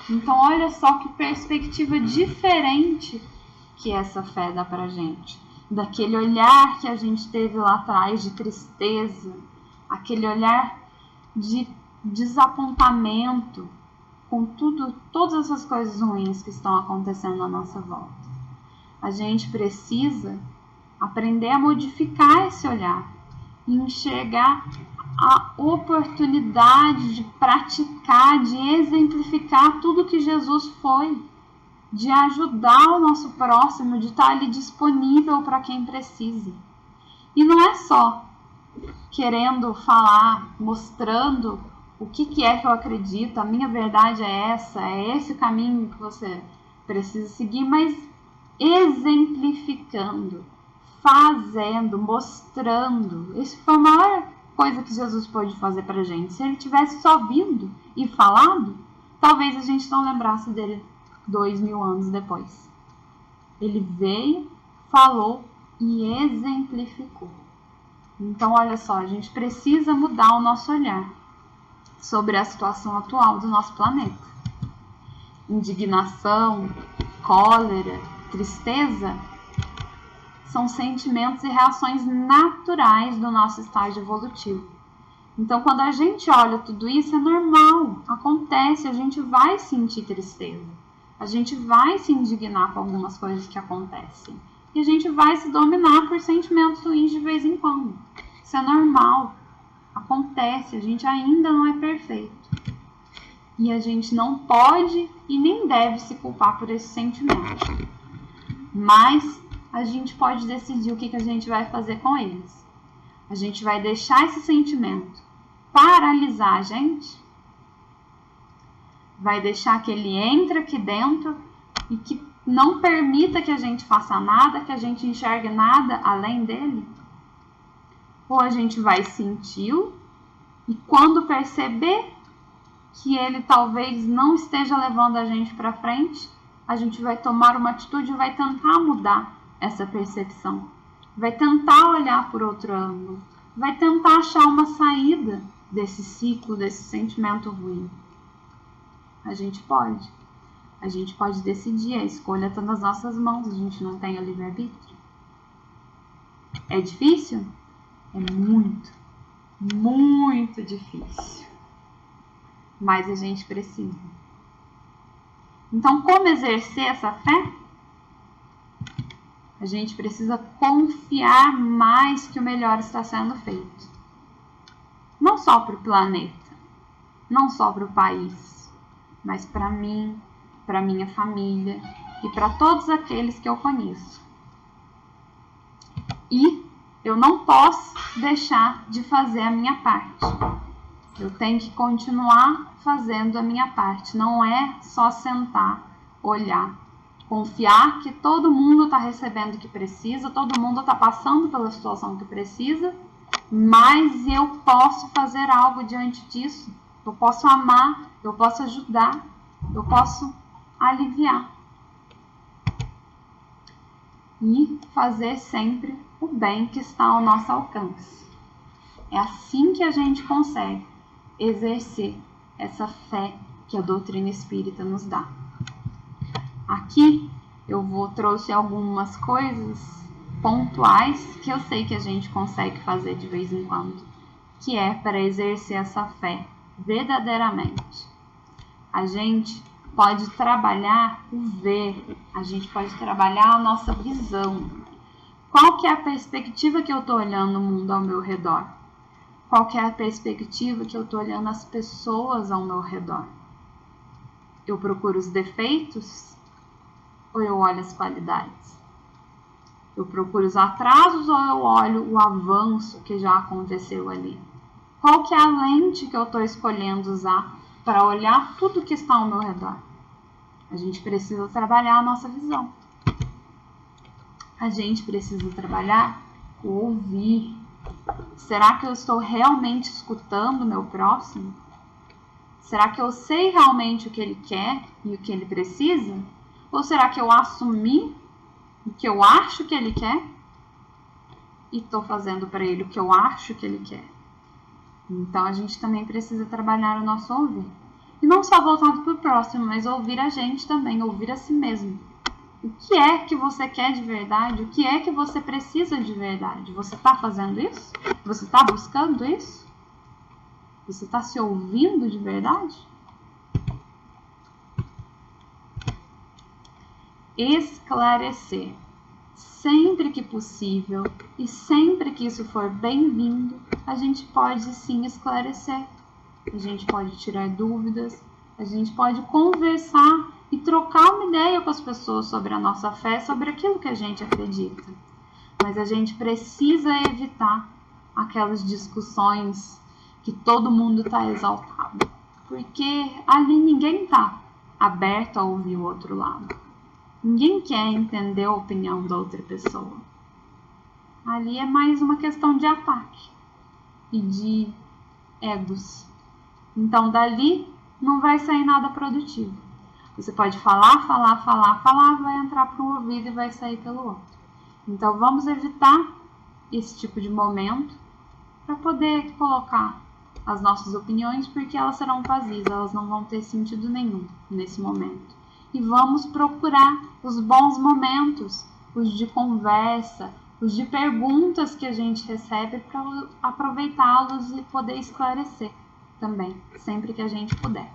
Então, olha só que perspectiva diferente que essa fé dá pra gente. Daquele olhar que a gente teve lá atrás de tristeza, aquele olhar de desapontamento com todas essas coisas ruins que estão acontecendo à nossa volta. A gente precisa aprender a modificar esse olhar e enxergar a oportunidade de praticar, de exemplificar tudo que Jesus foi, de ajudar o nosso próximo, de estar ali disponível para quem precisa. E não é só querendo falar, mostrando o que é que eu acredito, a minha verdade é esse o caminho que você precisa seguir, mas exemplificando, fazendo, mostrando. Isso foi a maior coisa que Jesus pôde fazer pra gente. Se ele tivesse só vindo e falado, talvez a gente não lembrasse dele 2000 anos depois. Ele veio, falou e exemplificou. Então, olha só, a gente precisa mudar o nosso olhar sobre a situação atual do nosso planeta. Indignação, cólera, tristeza são sentimentos e reações naturais do nosso estágio evolutivo. Então, quando a gente olha tudo isso, é normal, acontece, a gente vai sentir tristeza, a gente vai se indignar com algumas coisas que acontecem e a gente vai se dominar por sentimentos ruins de vez em quando. Isso é normal, acontece, a gente ainda não é perfeito. E a gente não pode e nem deve se culpar por esse sentimento. Mas a gente pode decidir o que a gente vai fazer com eles. A gente vai deixar esse sentimento paralisar a gente? Vai deixar que ele entre aqui dentro e que não permita que a gente faça nada, que a gente enxergue nada além dele? Ou a gente vai senti-lo e quando perceber que ele talvez não esteja levando a gente para frente, a gente vai tomar uma atitude e vai tentar mudar essa percepção. Vai tentar olhar por outro ângulo. Vai tentar achar uma saída desse ciclo, desse sentimento ruim. A gente pode. A gente pode decidir. A escolha está nas nossas mãos. A gente não tem o livre-arbítrio. É difícil? É muito, muito difícil. Mas a gente precisa. Então, como exercer essa fé? A gente precisa confiar mais que o melhor está sendo feito. Não só para o planeta, não só para o país, mas para mim, para minha família e para todos aqueles que eu conheço. E eu não posso deixar de fazer a minha parte. Eu tenho que continuar fazendo a minha parte. Não é só sentar, olhar, confiar que todo mundo está recebendo o que precisa, todo mundo está passando pela situação que precisa, mas eu posso fazer algo diante disso. Eu posso amar, eu posso ajudar, eu posso aliviar. E fazer sempre o bem que está ao nosso alcance. É assim que a gente consegue exercer essa fé que a doutrina espírita nos dá. Aqui eu trouxe algumas coisas pontuais que eu sei que a gente consegue fazer de vez em quando, que é para exercer essa fé verdadeiramente. A gente pode trabalhar o ver, a gente pode trabalhar a nossa visão. Qual que é a perspectiva que eu estou olhando o mundo ao meu redor? Qual que é a perspectiva que eu estou olhando as pessoas ao meu redor? Eu procuro os defeitos ou eu olho as qualidades? Eu procuro os atrasos ou eu olho o avanço que já aconteceu ali? Qual que é a lente que eu estou escolhendo usar para olhar tudo que está ao meu redor? A gente precisa trabalhar a nossa visão. A gente precisa trabalhar o ouvir. Será que eu estou realmente escutando o meu próximo? Será que eu sei realmente o que ele quer e o que ele precisa? Ou será que eu assumi o que eu acho que ele quer e estou fazendo para ele o que eu acho que ele quer? Então a gente também precisa trabalhar o nosso ouvir. E não só voltado para o próximo, mas ouvir a gente também, ouvir a si mesmo. O que é que você quer de verdade? O que é que você precisa de verdade? Você está fazendo isso? Você está buscando isso? Você está se ouvindo de verdade? Esclarecer. Sempre que possível e sempre que isso for bem-vindo, a gente pode sim esclarecer. A gente pode tirar dúvidas, a gente pode conversar e trocar uma ideia com as pessoas sobre a nossa fé, sobre aquilo que a gente acredita. Mas a gente precisa evitar aquelas discussões que todo mundo está exaltado, porque ali ninguém está aberto a ouvir o outro lado. Ninguém quer entender a opinião da outra pessoa. Ali é mais uma questão de ataque e de egos. Então, dali não vai sair nada produtivo. Você pode falar, vai entrar para um ouvido e vai sair pelo outro. Então, vamos evitar esse tipo de momento para poder colocar as nossas opiniões, porque elas serão vazias, elas não vão ter sentido nenhum nesse momento. E vamos procurar os bons momentos, os de conversa, os de perguntas que a gente recebe para aproveitá-los e poder esclarecer também, sempre que a gente puder.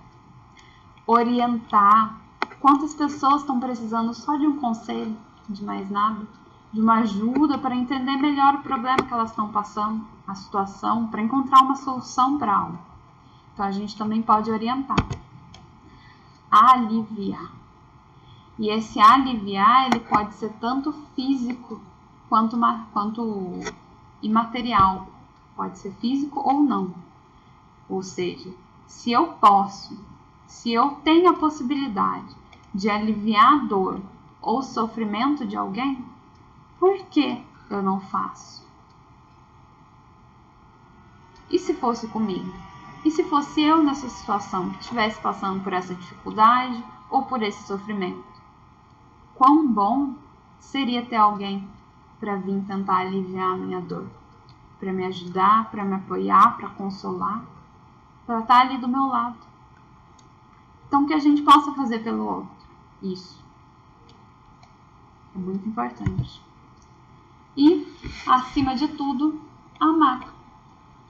Orientar. Quantas pessoas estão precisando só de um conselho, de mais nada, de uma ajuda para entender melhor o problema que elas estão passando, a situação, para encontrar uma solução para algo. Então a gente também pode orientar. Aliviar. E esse aliviar, ele pode ser tanto físico quanto imaterial. Pode ser físico ou não. Ou seja, se eu tenho a possibilidade de aliviar a dor ou sofrimento de alguém, por que eu não faço? E se fosse comigo? E se fosse eu nessa situação, que estivesse passando por essa dificuldade ou por esse sofrimento? Quão bom seria ter alguém para vir tentar aliviar a minha dor, para me ajudar, para me apoiar, para consolar, para estar ali do meu lado. Então, que a gente possa fazer pelo outro. Isso é muito importante. E, acima de tudo, amar,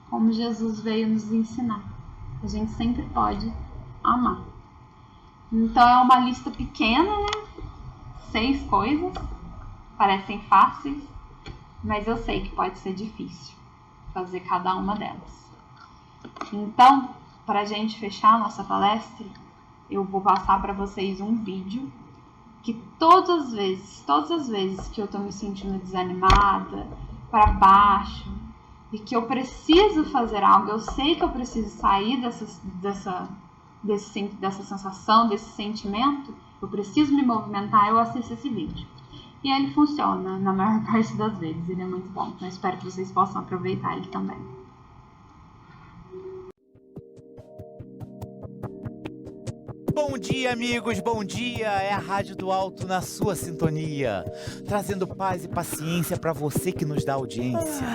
como Jesus veio nos ensinar. A gente sempre pode amar. Então, é uma lista pequena, né? 6 coisas, parecem fáceis, mas eu sei que pode ser difícil fazer cada uma delas. Então, para a gente fechar a nossa palestra, eu vou passar para vocês um vídeo que todas as vezes que eu estou me sentindo desanimada, para baixo, e que eu preciso fazer algo, eu sei que eu preciso sair dessa sensação, desse sentimento, eu preciso me movimentar, eu assisto esse vídeo. E ele funciona na maior parte das vezes, ele é muito bom. Então eu espero que vocês possam aproveitar ele também. Bom dia, amigos, bom dia! É a Rádio do Alto na sua sintonia, trazendo paz e paciência para você que nos dá audiência.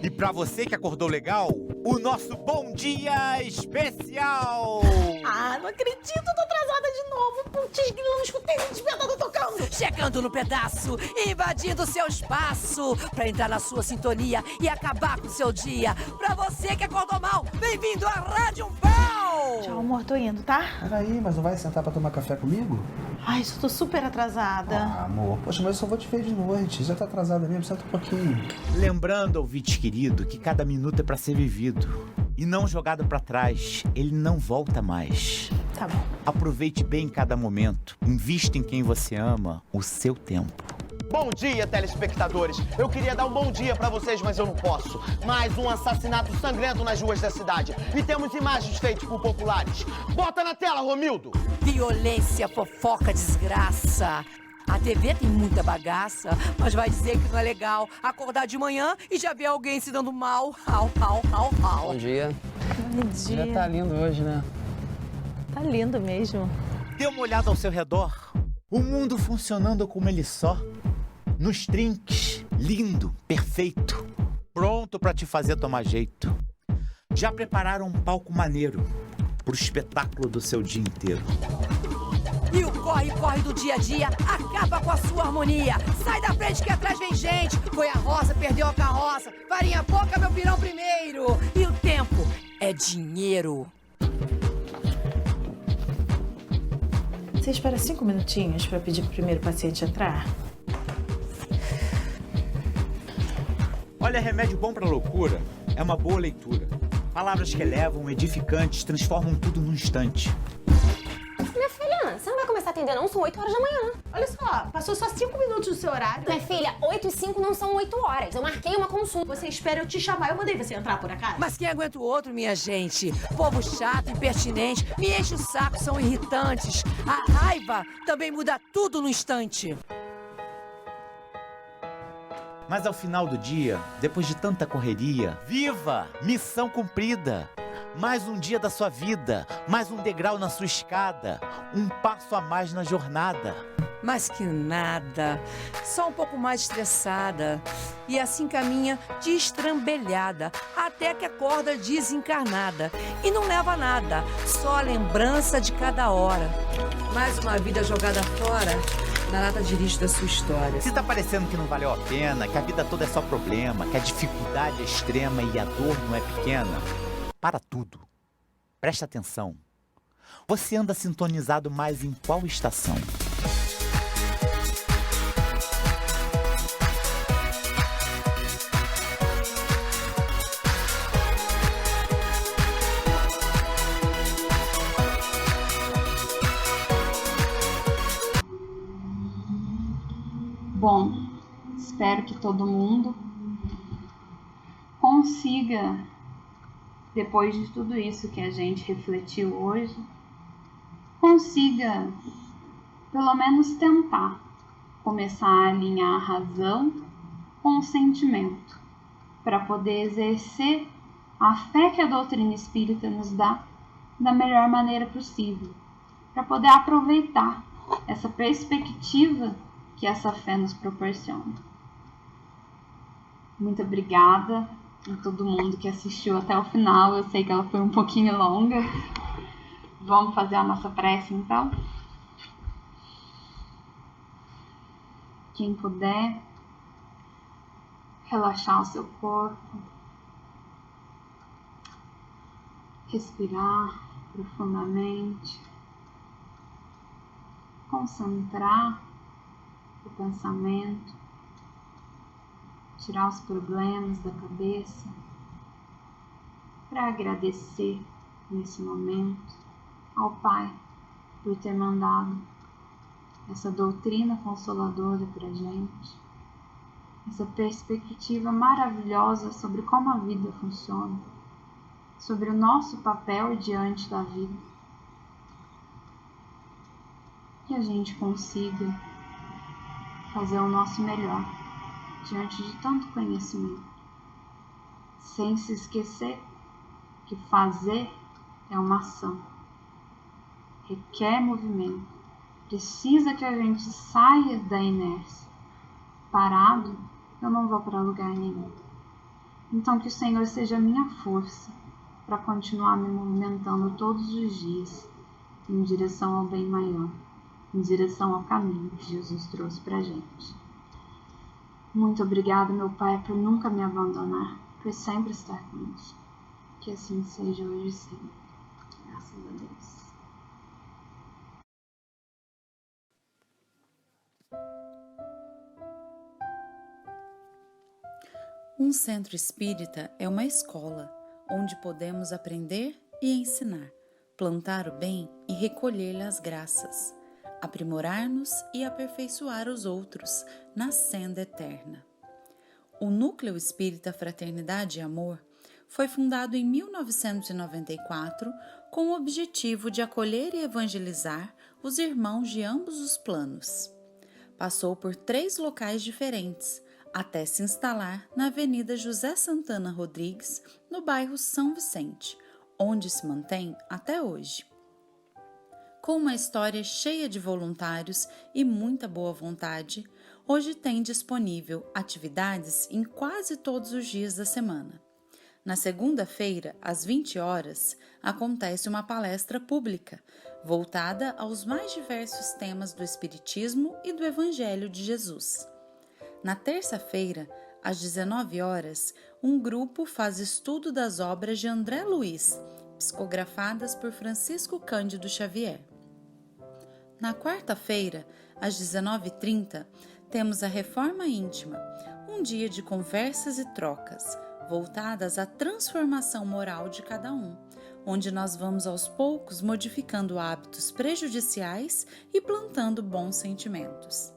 E para você que acordou legal, o nosso Bom Dia Especial! Ah, não acredito, tô atrasada de novo. Putz, eu não escutei o despertador tocando. Chegando no pedaço, invadindo seu espaço, pra entrar na sua sintonia e acabar com o seu dia. Pra você que acordou mal, bem-vindo à Rádio Umbral! Tchau! Tchau, amor, tô indo, tá? Peraí, mas não vai sentar pra tomar café comigo? Ai, eu tô super atrasada. Ah, amor, poxa, mas eu só vou te ver de noite. Já tá atrasada mesmo, senta um pouquinho. Lembrando, ouvinte querido, que cada minuto é pra ser vivido e não jogado pra trás. Ele não volta mais. Tá bom. Aproveite bem cada momento. Invista em quem você ama, o seu tempo. Bom dia, telespectadores. Eu queria dar um bom dia pra vocês, mas eu não posso. Mais um assassinato sangrento nas ruas da cidade. E temos imagens feitas por populares. Bota na tela, Romildo! Violência, fofoca, desgraça. A TV tem muita bagaça, mas vai dizer que não é legal acordar de manhã e já ver alguém se dando mal. Bom dia. Bom dia. Já tá lindo hoje, né? Tá lindo mesmo. Dê uma olhada ao seu redor. O mundo funcionando como ele só. Nos trinques, lindo, perfeito. Pronto pra te fazer tomar jeito. Já prepararam um palco maneiro pro espetáculo do seu dia inteiro. E o corre-corre do dia a dia acaba com a sua harmonia. Sai da frente que atrás vem gente. Foi a roça, perdeu a carroça. Farinha pouca, meu pirão primeiro. E o tempo é dinheiro. Você espera 5 minutinhos pra pedir pro primeiro paciente entrar? Olha, remédio bom pra loucura é uma boa leitura. Palavras que elevam, edificantes, transformam tudo num instante. Minha filha, você não vai começar a atender não? São 8 horas da manhã. Olha só, passou só 5 minutos do seu horário. Minha filha, 8 e 5 não são 8 horas. Eu marquei uma consulta. Você espera eu te chamar, eu mandei você entrar por acaso? Mas quem aguenta o outro, minha gente? Povo chato, impertinente, me enche o saco, são irritantes. A raiva também muda tudo no instante. Mas ao final do dia, depois de tanta correria, viva! Missão cumprida! Mais um dia da sua vida, mais um degrau na sua escada, um passo a mais na jornada. Mas que nada, só um pouco mais estressada. E assim caminha destrambelhada, até que acorda desencarnada. E não leva nada, só a lembrança de cada hora. Mais uma vida jogada fora, na lata de lixo da sua história. Se tá parecendo que não valeu a pena, que a vida toda é só problema, que a dificuldade é extrema e a dor não é pequena, para tudo. Presta atenção. Você anda sintonizado mais em qual estação? Bom, espero que todo mundo consiga, depois de tudo isso que a gente refletiu hoje, consiga pelo menos tentar começar a alinhar a razão com o sentimento, para poder exercer a fé que a doutrina espírita nos dá da melhor maneira possível, para poder aproveitar essa perspectiva que essa fé nos proporciona. Muito obrigada a todo mundo que assistiu até o final. Eu sei que ela foi um pouquinho longa. Vamos fazer a nossa prece então? Quem puder, relaxar o seu corpo, respirar profundamente, concentrar o pensamento, tirar os problemas da cabeça, para agradecer nesse momento ao Pai por ter mandado essa doutrina consoladora para a gente, essa perspectiva maravilhosa sobre como a vida funciona, sobre o nosso papel diante da vida, que a gente consiga fazer o nosso melhor diante de tanto conhecimento, sem se esquecer que fazer é uma ação, requer movimento, precisa que a gente saia da inércia. Parado, eu não vou para lugar nenhum. Então que o Senhor seja a minha força para continuar me movimentando todos os dias em direção ao bem maior, em direção ao caminho que Jesus trouxe para a gente. Muito obrigada, meu Pai, por nunca me abandonar, por sempre estar conosco. Que assim seja hoje e sempre. Graças a Deus. Um centro espírita é uma escola onde podemos aprender e ensinar, plantar o bem e recolher-lhe as graças, aprimorar-nos e aperfeiçoar os outros na senda eterna. O Núcleo Espírita Fraternidade e Amor foi fundado em 1994 com o objetivo de acolher e evangelizar os irmãos de ambos os planos. Passou por 3 locais diferentes, até se instalar na Avenida José Santana Rodrigues, no bairro São Vicente, onde se mantém até hoje. Com uma história cheia de voluntários e muita boa vontade, hoje tem disponível atividades em quase todos os dias da semana. Na segunda-feira, às 20 horas, acontece uma palestra pública, voltada aos mais diversos temas do Espiritismo e do Evangelho de Jesus. Na terça-feira, às 19 horas, um grupo faz estudo das obras de André Luiz, psicografadas por Francisco Cândido Xavier. Na quarta-feira, às 19h30, temos a Reforma Íntima, um dia de conversas e trocas, voltadas à transformação moral de cada um, onde nós vamos aos poucos modificando hábitos prejudiciais e plantando bons sentimentos.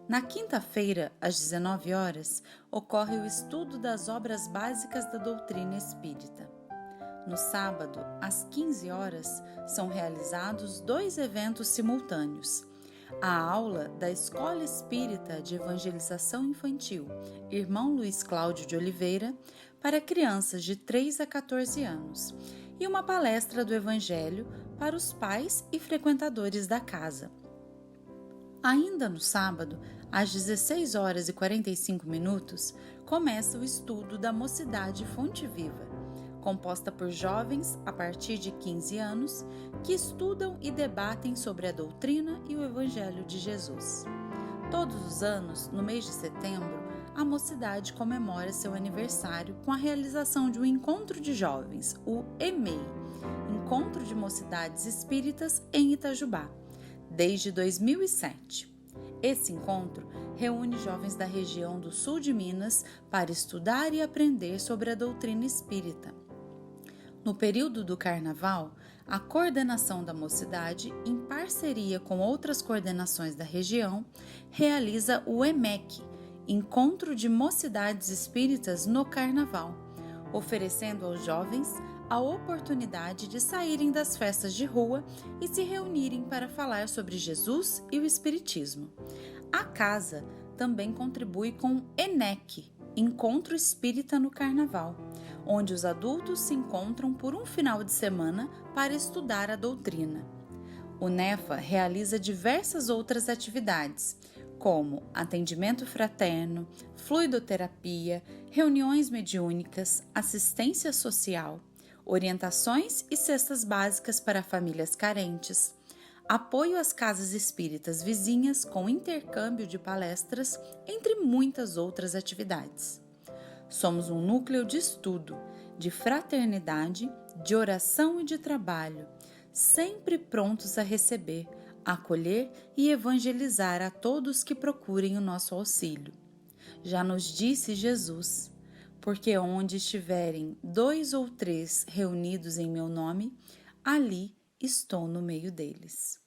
Na quinta-feira, às 19 horas, ocorre o estudo das obras básicas da doutrina espírita. No sábado, às 15 horas, são realizados 2 eventos simultâneos. A aula da Escola Espírita de Evangelização Infantil, Irmão Luiz Cláudio de Oliveira, para crianças de 3 a 14 anos, e uma palestra do Evangelho para os pais e frequentadores da casa. Ainda no sábado, às 16 horas e 45 minutos, começa o estudo da Mocidade Fonte Viva, composta por jovens a partir de 15 anos que estudam e debatem sobre a doutrina e o Evangelho de Jesus. Todos os anos, no mês de setembro, a Mocidade comemora seu aniversário com a realização de um encontro de jovens, o EMEI, Encontro de Mocidades Espíritas em Itajubá, desde 2007. Esse encontro reúne jovens da região do sul de Minas para estudar e aprender sobre a doutrina espírita. No período do Carnaval, a coordenação da Mocidade, em parceria com outras coordenações da região, realiza o EMEC, Encontro de Mocidades Espíritas no Carnaval, oferecendo aos jovens a oportunidade de saírem das festas de rua e se reunirem para falar sobre Jesus e o Espiritismo. A casa também contribui com o ENEC, Encontro Espírita no Carnaval, onde os adultos se encontram por um final de semana para estudar a doutrina. O NEFA realiza diversas outras atividades, como atendimento fraterno, fluidoterapia, reuniões mediúnicas, assistência social, orientações e cestas básicas para famílias carentes, apoio às casas espíritas vizinhas com intercâmbio de palestras, entre muitas outras atividades. Somos um núcleo de estudo, de fraternidade, de oração e de trabalho, sempre prontos a receber, acolher e evangelizar a todos que procurem o nosso auxílio. Já nos disse Jesus: porque onde estiverem 2 ou 3 reunidos em meu nome, ali estou no meio deles.